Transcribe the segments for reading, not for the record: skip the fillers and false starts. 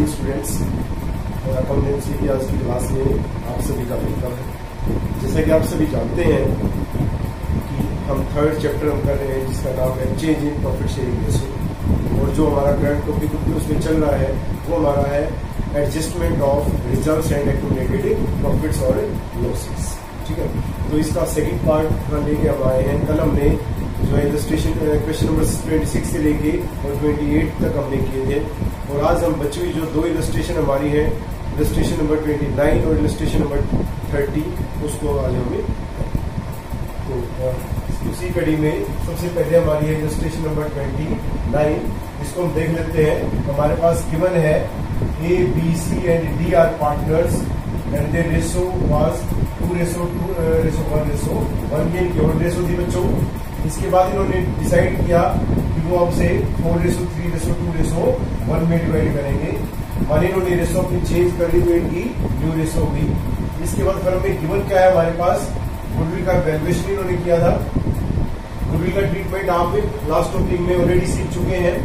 Morning students. Accountancy की आज की क्लास में आप सभी का वेलकम है। जैसा कि आप सभी जानते हैं कि हम थर्ड चैप्टर हम कर रहे हैं जिसका नाम है change in profit sharing ratio, और जो हमारा करंट टॉपिक उसमें चल रहा है वो हमारा है adjustment of reserves and accumulated profits और लॉसेस। ठीक है, तो इसका सेकंड पार्ट लेके हम आए हैं। कल हमने जो है इलस्ट्रेशन क्वेश्चन नंबर 26 से लेके और 28 तक हमने किए थे, और आज हम बची हुई जो दो इलस्ट्रेशन हमारी है, इलस्ट्रेशन नंबर 29 और इलस्ट्रेशन नंबर 30, उसको आज हमें तो उसी कड़ी में सबसे पहले हमारी है इलस्ट्रेशन नंबर 29। इसको हम देख लेते हैं। हमारे पास गिवन है A, B, C and D are partners and their ratio was 2:1:1 की इनकी रेशो थी बच्चों। इसके बाद इन्होंने डिसाइड किया कि वो हमसे 4:3:2:1 में डिवाइड करेंगे। माने इन्होंने रेशो अपनी चेंज कर ली तो इनकी न्यू रेशो हुई। इसके बाद फर्म में गिवन क्या है हमारे पास, गुडविल का वैल्यूएशन इन्होंने किया था। गुडविल का ट्रीटमेंट आप लास्ट टॉपिक में ऑलरेडी सीख चुके हैं।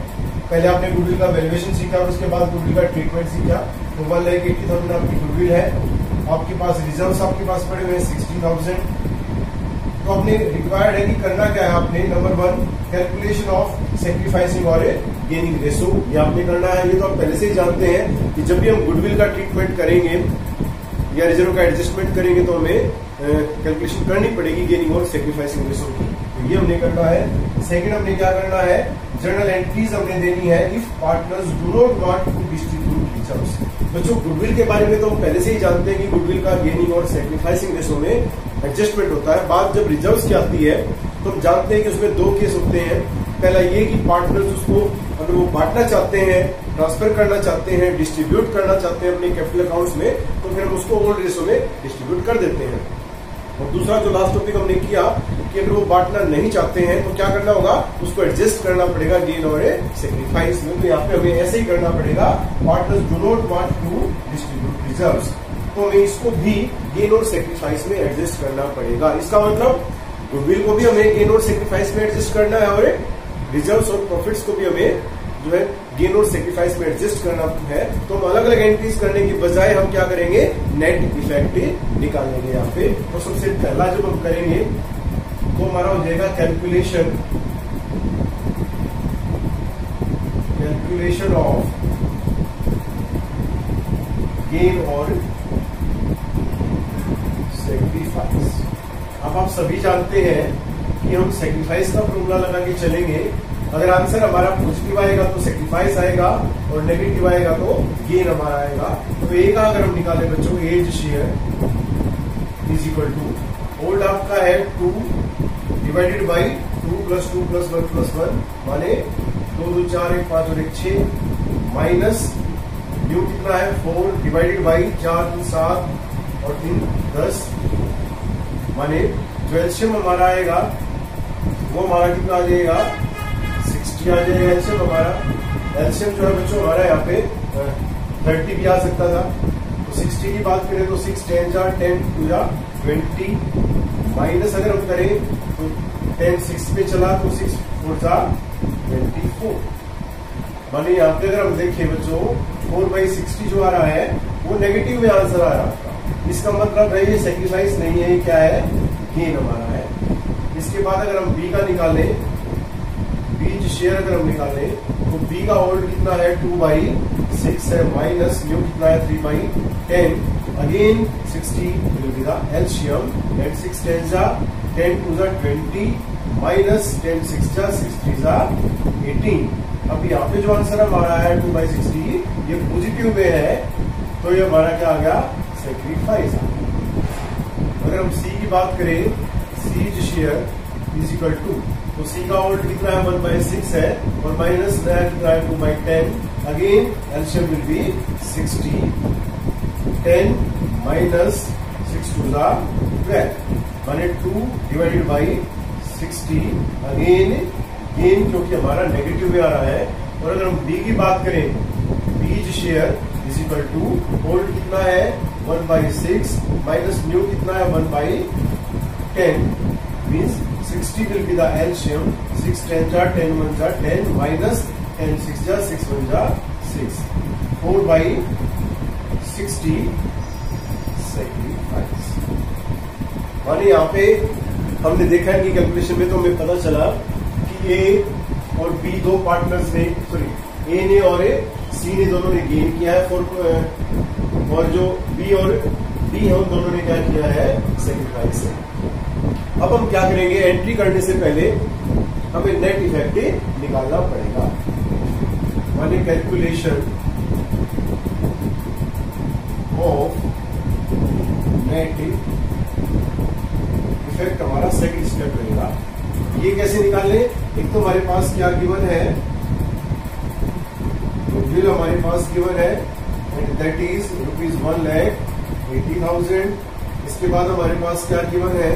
पहले आपने गुडविल का वैल्यूएशन सीखा, उसके बाद गुडविल का ट्रीटमेंट सीखा। तो 1,80,000 आपकी गुडविल है, आपके पास रिजर्व्स आपके पास पड़े हुए हैं 60,000। तो आपने रिक्वायर्ड है कि करना क्या है, आपने नंबर 1 कैलकुलेशन ऑफ सेक्रीफाइसिंग और गेनिंग रेशो, ये आपने करना है। ये तो आप पहले से ही जानते हैं कि जब भी हम गुडविल का ट्रीटमेंट करेंगे या रिजर्व का एडजस्टमेंट करेंगे तो हमें कैलकुलेशन करनी पड़ेगी गेनिंग और सेक्रीफाइसिंग रेशो की। तो ये हमने करना है। सेकंड हमने क्या करना है, जर्नल एंट्रीज हमने देनी है if partners do not want to distribute reserves. बच्चों गुडविल के बारे में तो हम पहले से ही जानते हैं कि गुडविल का गेनिंग और सेक्रीफाइसिंग रेशो में एडजस्टमेंट होता है। बात जब रिजर्व्स की आती है तो हम जानते हैं कि उसमें दो केस होते हैं। पहला ये कि पार्टनर्स उसको अगर वो बांटना चाहते हैं, ट्रांसफर करना चाहते हैं, डिस्ट्रीब्यूट करना चाहते हैं अपने कैपिटल अकाउंट्स में, तो फिर हम उसको ओल्ड रेशो में डिस्ट्रीब्यूट कर देते हैं। और दूसरा जो लास्ट टॉपिक हमने किया कि अगर वो बांटना नहीं चाहते हैं तो क्या करना होगा, उसको एडजस्ट करना पड़ेगा गेन और सेक्रीफाइस में। तो यहाँ पे हमें ऐसे ही करना पड़ेगा, partners do not want to distribute reserves, तो हमें इसको भी गेन और सेक्रीफाइस में एडजस्ट करना पड़ेगा। इसका मतलब गुडविल को भी हमें गेन और सेक्रीफाइस में एडजस्ट करना है, और रिजर्व्स और प्रॉफिट्स को भी हमें जो है गेन और सेक्रीफाइस में एडजस्ट करना है। तो हम अलग अलग एंट्रीज करने की बजाय हम क्या करेंगे, नेट इफेक्ट निकालेंगे यहाँ पे। तो सबसे पहला जब हम करेंगे तो हमारा हो जाएगा कैलकुलेशन ऑफ गेन और सेक्रीफाइस। अब आप सभी जानते हैं कि हम सेक्रीफाइस का फॉर्मूला लगा के चलेंगे। अगर आंसर हमारा पॉजिटिव आएगा तो सेक्रीफाइस आएगा, और नेगेटिव आएगा तो गेन हमारा आएगा। तो ए का अगर हम निकाले बच्चों, A's share is equal to old आपका है 2 डिवाइडेड बाई 2 + 2 + 1 + 1 माने 2 2 4 1 5 और 1 6 माइनस न्यू कितना है 4 डिवाइडेड बाई 4 3 7 और 3 10 माने जो एलसीएम हमारा आएगा वो हमारा कितना आ जाएगा 60 आ जाएगा। एलसीएम हमारा, एलसीएम जो है बच्चों हमारा यहाँ पे 30 भी आ सकता था। तो 60 की बात करें तो 6 10 जा 10 2 जा 20 माइनस अगर हम करें तो 10 6 पे चला तो 6 4 जा 24 माने यहाँ पे अगर हम देखें बच्चों 4/60 जो आ रहा है वो नेगेटिव में आंसर आ रहा है। इसका मतलब है ये सेक्रीफाइस नहीं है, ये क्या है, गेन हमारा है। इसके बाद अगर हम बी का निकालें, बीज शेयर अगर हम निकालें तो बी का होल्ड कितना है 2/6 है, माइनस न्यू कितना है 3/10 again 60 will be the LCM and 6 10 जा 10 2 जा 20 माइनस 10 6 जा 6 3 जा 18। अब यहाँ पे जो आंसर हमारा है 2/60 ये पॉजिटिव में है, तो ये हमारा क्या आ गया, सेक्रीफाइस। अगर हम सी की बात करें, C's share is equal to, तो सी का होल्ड कितना है 1/6 है, और माइनस कितना है 2/10 again LCM will B 60 10 minus 6 2 जा 12 माने 2 डिवाइडेड बाई 60 अगेन गेन क्योंकि हमारा नेगेटिव में आ रहा है। और अगर हम बी की बात करें, B's share is equal to old कितना है 1/6 माइनस न्यू कितना है 1/10 means 60 will be the LCM 6 10 जा 10 1 जा 10 माइनस 10 6 जा 6 1 जा 6 4/60 सेक्रीफाइस। माने यहाँ पे हमने देखा है कि कैलकुलेशन में तो हमें पता चला कि ए और बी दो पार्टनर्स ने, सॉरी ए ने और सी ने दोनों ने गेन किया है और जो बी और डी हम दोनों ने क्या किया है, सेक्रीफाइस है। अब हम क्या करेंगे, एंट्री करने से पहले हमें नेट इफेक्ट निकालना पड़ेगा। माने कैलकुलेशन ऑफ नेट इफेक्ट हमारा सेकंड स्टेप रहेगा। ये कैसे निकालें, एक तो हमारे पास क्या गिवन है, गुडविल हमारे पास गिवन है एंड दैट इज ₹1,80,000। इसके बाद हमारे पास क्या गिवन है,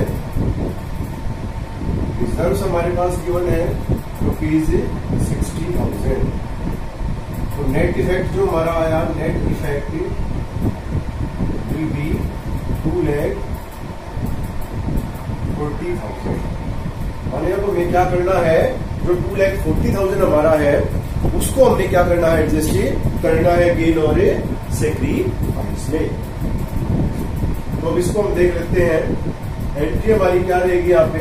रिजर्व्स हमारे पास गिवन है ₹60,000। तो नेट इफेक्ट जो हमारा आया, नेट इफेक्ट विल बी 2,40,000। माने अब हमें क्या करना है, जो 2,40,000 हमारा है उसको हमने क्या करना है, एडजस्ट करना है गेन और सेक्रीफाइस में। तो अब इसको हम देख लेते हैं। एंट्री हमारी क्या रहेगी यहाँ पे,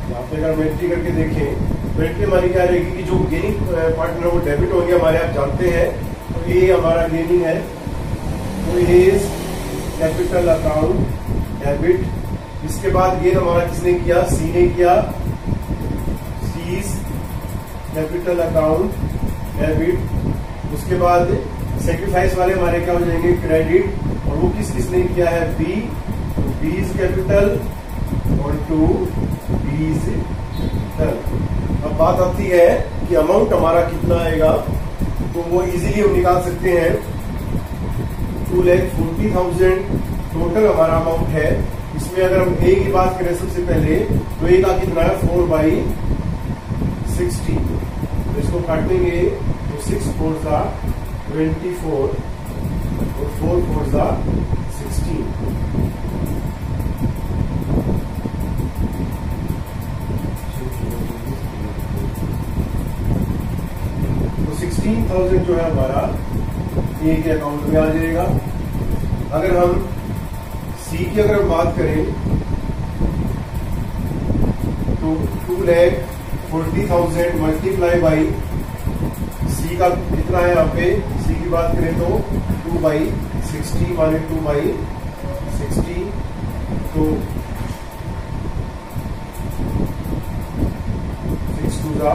यहाँ पे अगर हम एंट्री करके देखें तो एंट्री हमारी क्या रहेगी कि जो गेनिंग पार्टनर वो डेबिट होंगे हमारे, आप जानते हैं। तो ये हमारा गेनिंग है, तो ये इज कैपिटल अकाउंट डेबिट। इसके बाद गेन हमारा किसने किया, सी ने किया, सीज कैपिटल अकाउंट डेबिट। उसके बाद सेक्रीफाइस वाले हमारे क्या हो जाएंगे, क्रेडिट। और वो किसने किया है, बी, तो बीज कैपिटल और टू बीज कैपिटल। अब बात आती है कि अमाउंट हमारा कितना आएगा, तो वो इजीली हम निकाल सकते हैं। 2,40,000 टोटल हमारा अमाउंट है। इसमें अगर हम ए की बात करें सबसे पहले, तो ए का कितना है, 4/60। तो इसको काटेंगे तो 6 4 24 और 4 4 16। तो 16,000 जो है हमारा ए के अकाउंट में आ जाएगा। अगर हम सी की अगर बात करें तो 2,40,000 मल्टीप्लाई बाई सी का कितना है, यहाँ पे सी की बात करें तो 2/60 माने 2/60। तो 6 2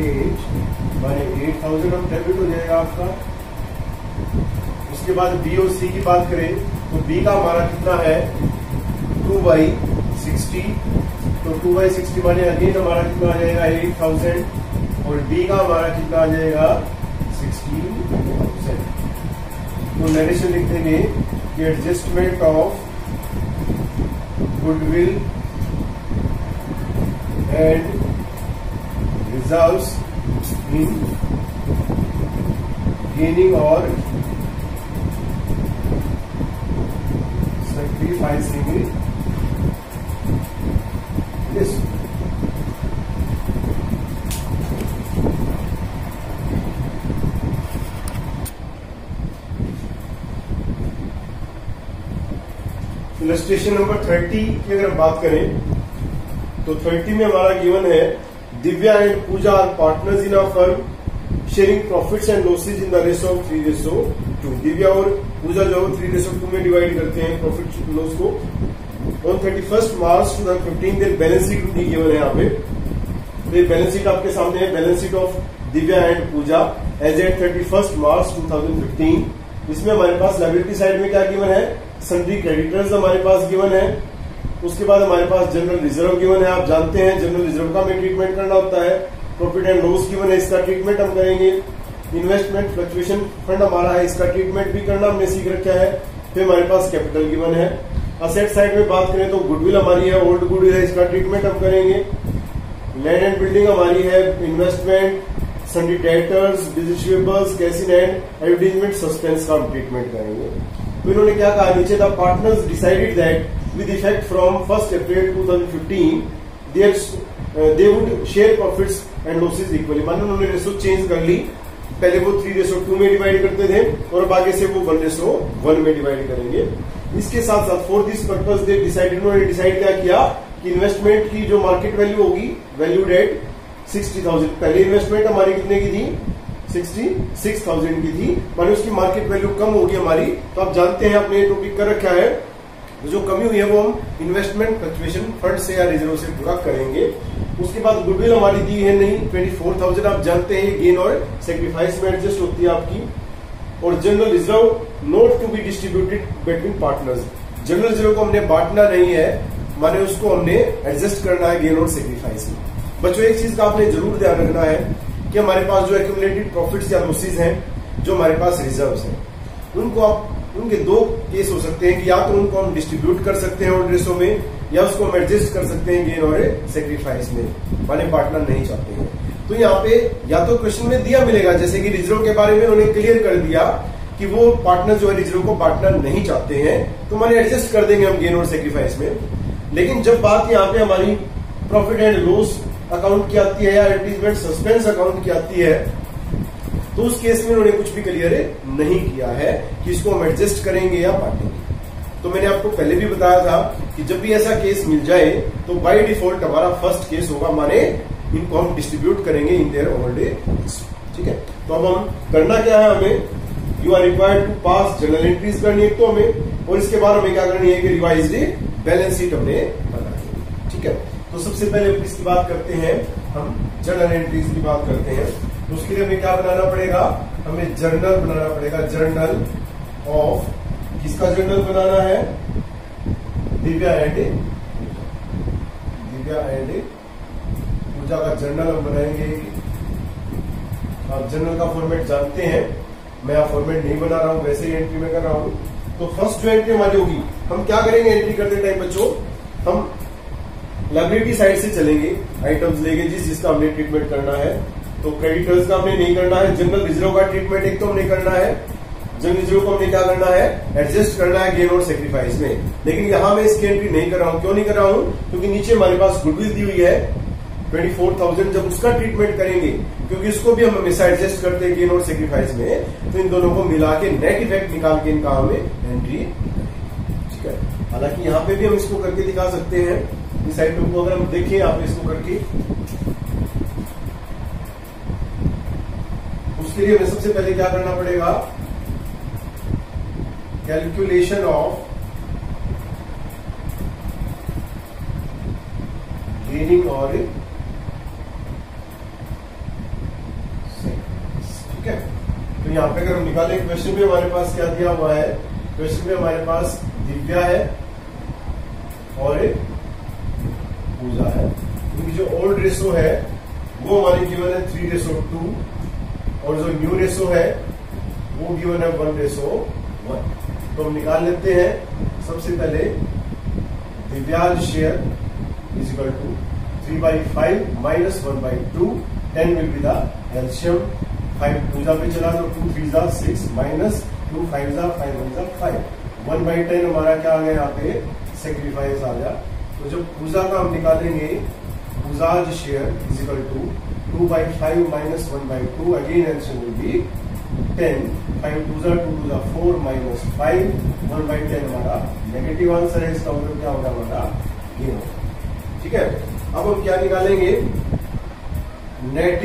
8 माने 8,000 हम डेबिट हो जाएगा आपका। उसके बाद बी और सी की बात करें तो बी का हमारा कितना है, 2/60। तो 2/60 माने अगेन हमारा कितना आ जाएगा, 8,000। और डी का हमारा कितना आ जाएगा, 16,000। तो नरेशन लिख देंगे कि adjustment of goodwill and reserves in gaining और सेक्रीफाइसिंग दिस। इलस्ट्रेशन नंबर 30 की अगर बात करें तो 30 में हमारा गिवन है, Divya and Pooja are partners in a firm sharing profits and losses in the ratio of 3:2। Divya और पूजा जो 3:2 में डिवाइड करते हैं प्रॉफिट लॉस को। On 31 March 2015 their balance sheet उनकी गिवन है यहाँ पे। तो ये बैलेंस शीट आपके सामने है, balance sheet of Divya and Pooja as at 31 March 2015। इसमें हमारे पास लायबिलिटी साइड में क्या गिवन है, सन्ड्री क्रेडिटर्स हमारे पास गिवन है। उसके बाद हमारे पास जनरल रिजर्व गिवन है। आप जानते हैं जनरल रिजर्व का हमें ट्रीटमेंट करना होता है। प्रॉफिट एंड लॉस गिवन है, इसका ट्रीटमेंट हम करेंगे। इन्वेस्टमेंट फ्लक्चुएशन फंड हमारा है, इसका ट्रीटमेंट भी करना हमने सीख रखा है। फिर हमारे पास कैपिटल गिवन है। असेट साइड में बात करें तो गुडविल हमारी है, ओल्ड गुडविल है, इसका ट्रीटमेंट हम करेंगे। लैंड एंड बिल्डिंग हमारी है, investment, sundry debtors, receivables, cash in hand, advertisement, suspense का हम ट्रीटमेंट करेंगे। तो इन्होंने क्या कहा नीचे, the partners decided that with effect from 1 April 2015 they would share profits and losses equally. मानो उन्होंने रेशो चेंज कर ली, पहले वो 3:2 में डिवाइड करते थे और अब आगे से वो 1:1 में डिवाइड करेंगे। इसके साथ साथ for this purpose they decided, उन्होंने डिसाइड क्या किया कि इन्वेस्टमेंट की जो मार्केट वैल्यू होगी, वैल्यूड एट 60,000। पहले इन्वेस्टमेंट हमारी कितने की थी, 66,000 की थी, माने उसकी मार्केट वैल्यू कम होगी हमारी। तो आप जानते हैं आपने टॉपिक कर रखा है, जो कमी हुई है वो हम इन्वेस्टमेंट फ्लक्चुएशन फंड से या रिजर्व से पूरा करेंगे। उसके बाद गुडविल हमारी दी है नहीं 24,000, आप जानते हैं गेन और सेक्रीफाइस में एडजस्ट होती है आपकी। और general reserve not to be distributed between partners, general reserve को हमने बांटना नहीं है, माने उसको हमने एडजस्ट करना है गेन और सेक्रीफाइस में। बच्चों एक चीज का आपने जरूर ध्यान रखना है कि हमारे पास जो एक्यूमुलेटेड प्रॉफिट्स या लॉसेस हैं, जो हमारे पास रिजर्व्स हैं, उनको आप, उनके दो केस हो सकते हैं कि या तो उनको हम डिस्ट्रीब्यूट कर सकते हैं और रेशो में, या उसको हम एडजस्ट कर सकते हैं गेन और सेक्रीफाइस में, माने पार्टनर नहीं चाहते हैं। तो यहाँ पे या तो क्वेश्चन में दिया मिलेगा, जैसे कि रिजर्व के बारे में उन्हें क्लियर कर दिया कि वो पार्टनर जो है रिजर्व को पार्टनर नहीं चाहते हैं, तो माने एडजस्ट कर देंगे हम गेन और सेक्रीफाइस में। लेकिन जब बात यहाँ पे हमारी प्रॉफिट एंड लॉस अकाउंट की आती है या एडवर्टीजमेंट सस्पेंस अकाउंट की आती है, तो उस केस में उन्होंने कुछ भी क्लियर नहीं किया है कि इसको हम एडजस्ट करेंगे या बांटेंगे। तो मैंने आपको पहले भी बताया था कि जब भी ऐसा केस मिल जाए तो बाय डिफॉल्ट हमारा फर्स्ट केस होगा, माने इनको हम डिस्ट्रीब्यूट करेंगे इन देयर ओल्ड एज। ठीक है, तो अब हम करना क्या है, हमें you are required to pass journal entries करनी है तो हमें, और इसके बाद हमें क्या करनी है कि रिवाइज्ड बैलेंस शीट हमें बनानी है। ठीक है, तो सबसे पहले इसकी बात करते हैं, हम जर्नल एंट्रीज की बात करते हैं। तो उसके लिए हमें क्या बनाना पड़ेगा, हमें जर्नल बनाना पड़ेगा, जर्नल ऑफ, किसका जर्नल बनाना है, दिव्या एंड पूजा का जर्नल हम बनाएंगे। आप जर्नल का फॉर्मेट जानते हैं, मैं आप फॉर्मेट नहीं बना रहा हूं, वैसे ही एंट्री में कर रहा हूं। तो फर्स्ट जो एंट्री हमारी होगी, हम क्या करेंगे एंट्री करते टाइम बच्चों, हम लायबिलिटी साइड से चलेंगे, आइटम्स लेंगे जिसका हमने ट्रीटमेंट करना है। तो क्रेडिटर्स का हमने नहीं करना है, जनरल रिजर्व का ट्रीटमेंट एक तो हमने करना है, जनरल रिजर्व को हमने क्या करना है, एडजस्ट करना है गेन और सेक्रीफाइस में। लेकिन यहां मैं इसकी एंट्री नहीं कर रहा हूं, क्यों नहीं कर रहा हूं, क्योंकि नीचे हमारे पास गुडविल दी हुई है 24,000, जब उसका ट्रीटमेंट करेंगे, क्योंकि उसको भी हम हमेशा एडजस्ट करते हैं गेन और सेक्रीफाइस में, तो इन दोनों को मिला के नेट इफेक्ट निकाल के इनका हमें एंट्री। ठीक है, हालांकि यहाँ पे भी हम इसको करके दिखा सकते हैं, इस आइटम को अगर हम देखें यहाँ पे इसको करके, उसके लिए हमें सबसे पहले क्या करना पड़ेगा, कैलकुलेशन ऑफ गेनिंग और, ठीक है। तो यहाँ पे अगर हम निकाले, क्वेश्चन में हमारे पास क्या दिया हुआ है, क्वेश्चन में हमारे पास दिव्या है और पूजा है, क्योंकि जो ओल्ड रेशो है वो हमारी गिवन है 3:2 और जो न्यू रेशो है वो गिवन है 1:1। तो हम निकाल लेते हैं। सबसे पहले Divya's share is equal to 3/5 minus 1/2, 10 will be the LCM. 5 Pooja पे चला तो 2 3 जा 6 माइनस 2 5 जा 5 1 जा 5, 1/10 हमारा क्या आ गया यहाँ पे, सेक्रीफाइस आ गया। तो जब पूजा का हम निकालेंगे, Pooja's share is equal to 2/5 minus 1/2, again LCM will be 10, 5 2 जा 2 2 जा 4 माइनस 5, 1/10 हमारा नेगेटिव आंसर है, इसका मतलब क्या होगा हमारा ये होगा। ठीक है, अब हम क्या निकालेंगे, नेट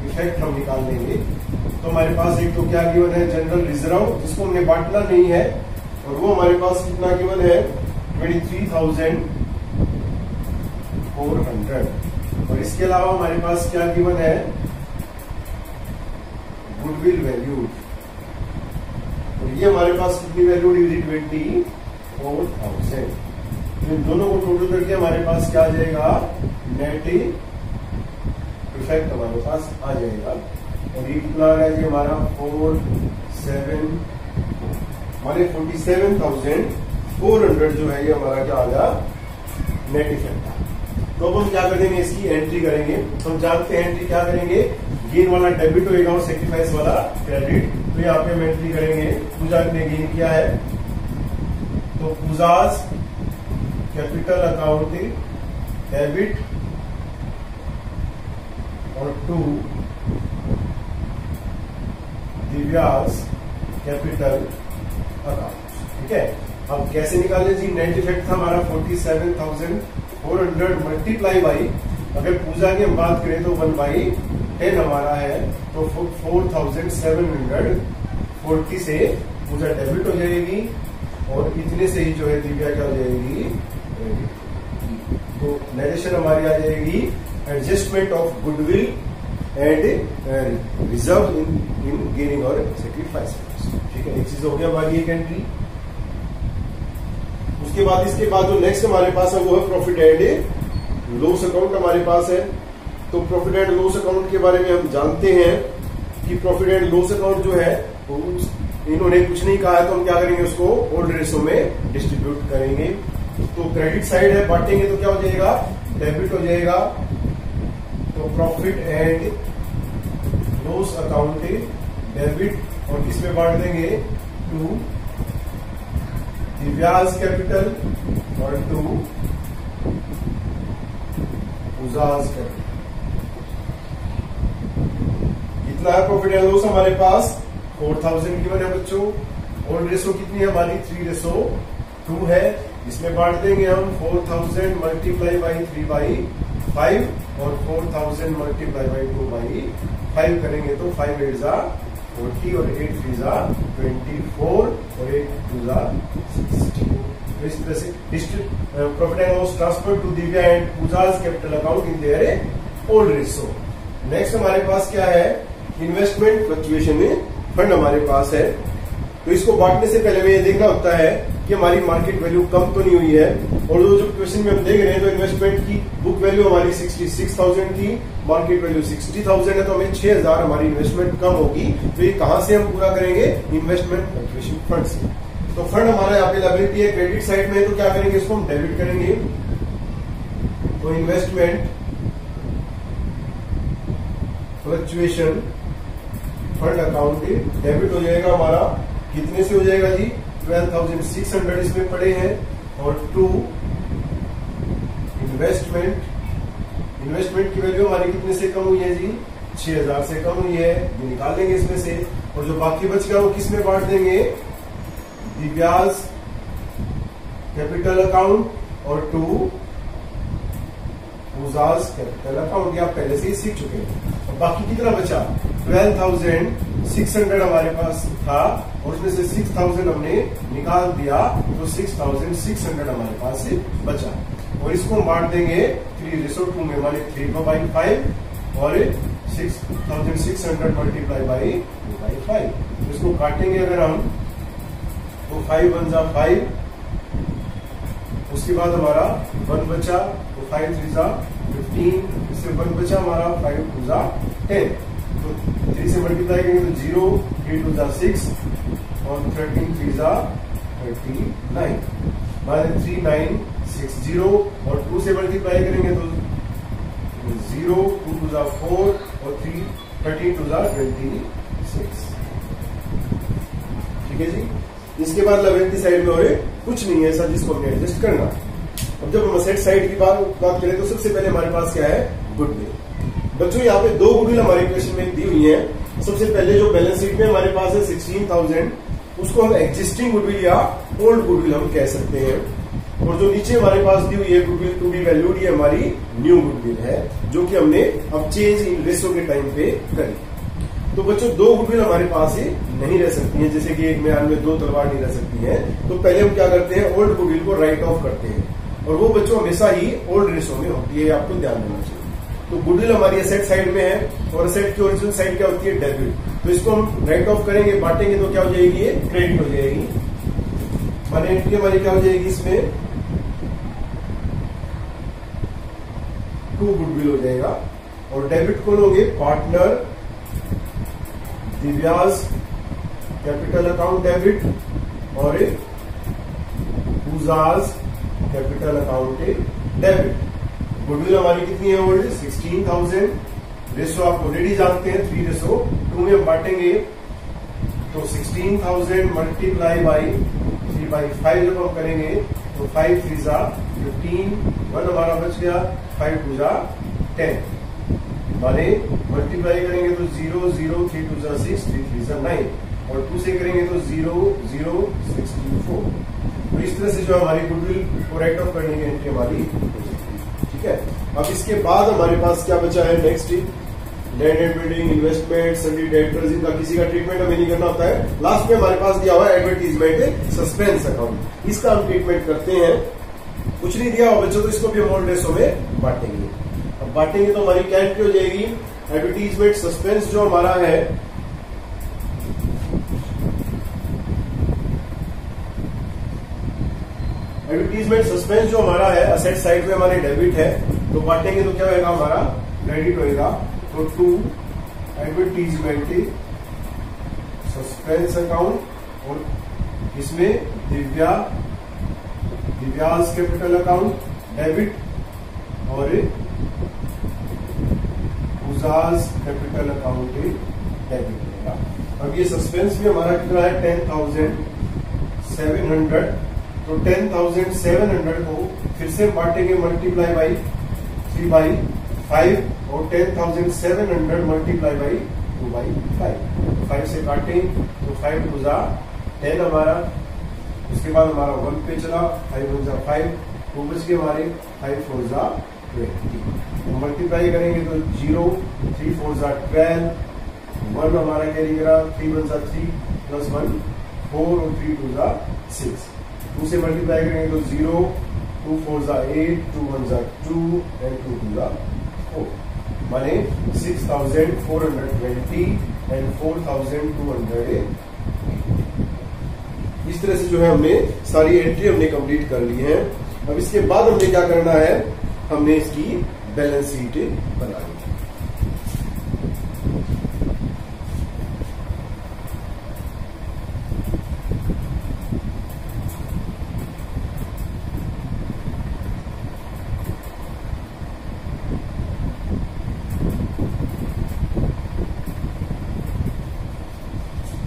इफेक्ट हम निकाल लेंगे। तो हमारे पास एक तो क्या गिवन है, जनरल रिजर्व, जिसको हमने बांटना नहीं है, और वो हमारे पास कितना गिवन है 23,400, और इसके अलावा हमारे पास क्या गिवन है, गुडविल वैल्यू, और ये हमारे पास कितनी वैल्यू दी, 24,000। इन दोनों को टोटल करके हमारे पास क्या आ जाएगा, नेट इफेक्ट हमारे पास आ जाएगा। और ये कितना आ रहा है जी हमारा 47,400 जो है, ये हमारा क्या आ गया, नेट इफेक्ट। तो अब हम क्या कर देंगे, इसकी एंट्री करेंगे। तो हम जानते हैं एंट्री क्या करेंगे, गेन वाला डेबिट होएगा और सेक्रीफाइस वाला क्रेडिट। तो यहाँ पे हम एंट्री करेंगे, पूजा ने गेन किया है तो पूजाज कैपिटल अकाउंट डेबिट और टू दिव्यास कैपिटल अकाउंट। ठीक है, अब कैसे निकाले जी? नेट इफेक्ट था हमारा 47,400 मल्टीप्लाई बाई, अगर पूजा की हम बात करें तो 1/10 हमारा है, तो 4,740 से पूजा डेबिट हो जाएगी और इतने से ही जो है दिव्या क्या हो जाएगी क्रेडिट। तो नरेशन हमारी आ जाएगी adjustment of goodwill and reserve in gaining और सेक्रीफाइस। ठीक है, एक चीज हो गया हमारी एक एंट्री। उसके बाद इसके बाद जो नेक्स्ट हमारे पास है वो है प्रॉफिट एंड लॉस अकाउंट हमारे पास है। तो प्रॉफिट एंड लॉस अकाउंट के बारे में हम जानते हैं कि प्रॉफिट एंड लॉस अकाउंट जो है इन्होंने कुछ नहीं कहा है, तो हम क्या करेंगे उसको ओल्ड रेशो में डिस्ट्रीब्यूट करेंगे। तो क्रेडिट साइड है, बांटेंगे तो क्या हो जाएगा डेबिट हो जाएगा। तो profit and loss account debit और किसमें बांट देंगे टू दिव्यास कैपिटल और टू पूजाज कैपिटल। कितना है प्रॉफिट एंड लॉस हमारे पास 4,000 गिवन है बच्चों। ओल्ड रेशो कितनी है हमारी 3:2 है। इसमें बांट देंगे हम 4,000 मल्टीप्लाई बाई 3/5 और 4,000 मल्टीप्लाई बाई 2/5 करेंगे तो 5 8 जा 40 और 8 3 जा 24 और 8 2 जा 60। तो इस तरह से profit and loss transfer to Divya and Pooja's capital account in their old ratio. Next हमारे पास क्या है इन्वेस्टमेंट फ्लक्चुएशन में फंड हमारे पास है। तो इसको बांटने से पहले हमें ये देखना होता है कि हमारी मार्केट वैल्यू कम तो नहीं हुई है। और जो क्वेश्चन में हम देख रहे हैं तो इन्वेस्टमेंट की बुक वैल्यू हमारी 66,000 थी, मार्केट वैल्यू 60,000 है, तो हमें 6,000 हमारी इन्वेस्टमेंट कम होगी। तो ये कहां से हम पूरा करेंगे इन्वेस्टमेंट फ्लक्चुएशन फंड से। तो फंड हमारा यहाँ पे लायबिलिटी है क्रेडिट साइड में, तो क्या करेंगे इसको हम डेबिट करेंगे। तो investment fluctuation fund account debit हो जाएगा हमारा, कितने से हो जाएगा जी 12,600 इसमें पड़े हैं। और टू इन्वेस्टमेंट की वैल्यू हमारी कितने से कम हुई है जी 6,000 से कम हुई है, ये निकाल लेंगे इसमें से। और जो बाकी बच गया वो किसमें बांट देंगे दिव्यास कैपिटल अकाउंट और टू पूजाज कैपिटल अकाउंट, आप पहले से ही सीख चुके हैं। और बाकी कितना बचा 12,600 हमारे पास था और उसमें से 6,000 हमने निकाल दिया, तो 6,600 हमारे पास बचा। और इसको हम बांट देंगे 3:2 में, माने 3/5 और 6,600 मल्टीप्लाई बाई 2/5। तो इसको काटेंगे अगर हम तो 5 1 जा 5, उसके बाद हमारा 1 बचा, तो 5 3 जा 15, इससे 1 बचा हमारा 5 2 जा 10। तो 3 से मल्टीप्लाई करेंगे तो 0, 3 2 जा 6 और 13 3 जा 39, माने 3960। और 2 से मल्टीप्लाई करेंगे तो 0, 2 2 जा 4 और 13 2 जा 26। ठीक है जी। इसके बाद लायबिलिटी साइड में और कुछ नहीं है ऐसा जिसको हमने एडजस्ट करना। अब जब हम असेट साइड की बात करें तो सबसे पहले हमारे पास क्या है गुडविल। बच्चों यहाँ पे 2 गुडविल हमारे क्वेश्चन में दी हुई है। सबसे पहले जो बैलेंस शीट में हमारे पास है 16,000, उसको हम एग्जिस्टिंग गुडविल या ओल्ड गुडविल हम कह सकते हैं। और जो नीचे हमारे पास दी हुई है गुडविल टू बी वैल्यूड, ये हमारी न्यू गुडविल है जो कि हमने अब चेंज इन रेशो के टाइम पे करी। तो बच्चों 2 गुडविल हमारे पास ही नहीं रह सकती हैं, जैसे कि एक म्यान में 2 तलवार नहीं रह सकती हैं। तो पहले हम क्या करते हैं ओल्ड गुडविल को राइट ऑफ करते हैं, और वो बच्चों हमेशा ही ओल्ड रेशो में होती है, आपको ध्यान देना चाहिए। तो गुडविल हमारी एसेट साइड में है और एसेट की ओरिजिनल साइड क्या होती है डेबिट। तो इसको हम राइट ऑफ करेंगे, बांटेंगे तो क्या हो जाएगी ये क्रेडिट हो जाएगी। माने एंट्री हमारी क्या हो जाएगी इसमें 2 गुडविल हो जाएगा। और डेबिट कौन होंगे partner Divya's capital account debit और Pooja's capital account debit. Goodwill हमारी कितनी है ओल्ड 16,000 रेशो आप ऑलरेडी जानते हैं, 3:2 में हम बांटेंगे तो 16,000 मल्टीप्लाई बाई 3/5 जब हम करेंगे तो 5 3 जा 15, 1 हमारा बच गया, 5 2 जा 10, माने मल्टीप्लाई करेंगे तो 0 0 3 2 जा 6, 3 3 जा 9 और 2 से करेंगे तो 0 0 64। तो इस तरह से जो हमारी गुडविल को राइट ऑफ करने की एंट्री हमारी, ठीक है। अब इसके बाद हमारे पास क्या बचा है, next land and building, investment, सभी डेटर्स, इनका किसी का ट्रीटमेंट हमें नहीं करना होता है। लास्ट में हमारे पास दिया हुआ है एडवर्टीजमेंट सस्पेंस अकाउंट, इसका हम ट्रीटमेंट करते हैं। कुछ नहीं दिया हुआ बच्चों, तो इसको भी हम ऑल रेशो में बांटेंगे। अब बांटेंगे तो हमारी क्या एंट्री हो जाएगी, एडवर्टीजमेंट सस्पेंस जो हमारा है एडवर्टीजमेंट सस्पेंस जो हमारा है असेट साइड में हमारे डेबिट है, तो बांटेंगे तो क्या होगा, हमारा क्रेडिट होएगा। तो 2 एडवर्टीजमेंट सस्पेंस अकाउंट, और इसमें दिव्यास कैपिटल अकाउंट डेबिट और उजाज कैपिटल अकाउंट डेबिट होगा। अब ये सस्पेंस भी हमारा कितना है, 10,700, तो 10,700 को फिर से बांटेंगे मल्टीप्लाई बाई 3/5 और 10,700 मल्टीप्लाई बाई 2/5, 5 से काटें तो 5 2 जा 10 हमारा, उसके बाद हमारा 1 पे चला, 5 1 जा 5, 2 बच गए हमारे, 5 4 जा 20, मल्टीप्लाई करेंगे तो 0 3 4 जा 12, 1 हमारा कैरी करा, 3 1 जा 3 प्लस 1 4 और 3 2 जा 6, 2 से मल्टीप्लाई करेंगे तो 0 2 4 जा 8, 2 1 जा 2 एंड 2 2 जा 4, माने 6,420 एंड 4,200। इस तरह से जो है हमने सारी एंट्री हमने कंप्लीट कर ली है। अब इसके बाद हमने क्या करना है, हमने इसकी बैलेंस शीट बनानी है।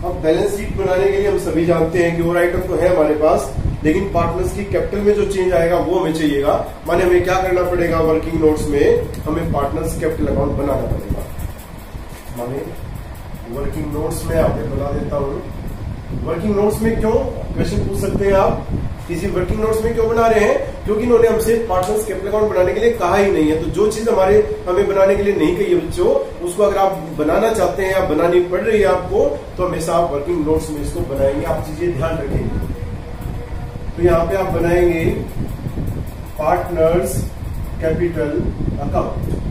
अब बैलेंस शीट बनाने के लिए हम सभी जानते हैं कि वो आइटम तो है हमारे पास, लेकिन पार्टनर्स की कैपिटल में जो चेंज आएगा वो हमें चाहिएगा। माने हमें क्या करना पड़ेगा, वर्किंग नोट्स में हमें पार्टनर्स कैपिटल अकाउंट बनाना पड़ेगा। माने वर्किंग नोट्स में आपको बता देता हूं, वर्किंग नोट्स में क्यों, क्वेश्चन पूछ सकते हैं आप, किसी वर्किंग नोट्स में क्यों बना रहे हैं, क्योंकि इन्होंने हमसे पार्टनर्स कैपिटल अकाउंट बनाने के लिए कहा ही नहीं है। तो जो चीज हमें बनाने के लिए नहीं कही है बच्चों, उसको अगर आप बनाना चाहते हैं या बनानी पड़ रही है आपको, तो हमेशा आप वर्किंग नोट्स में इसको बनाएंगे। आप चीजें ध्यान रखेंगे, तो यहाँ पे आप बनाएंगे पार्टनर्स कैपिटल अकाउंट।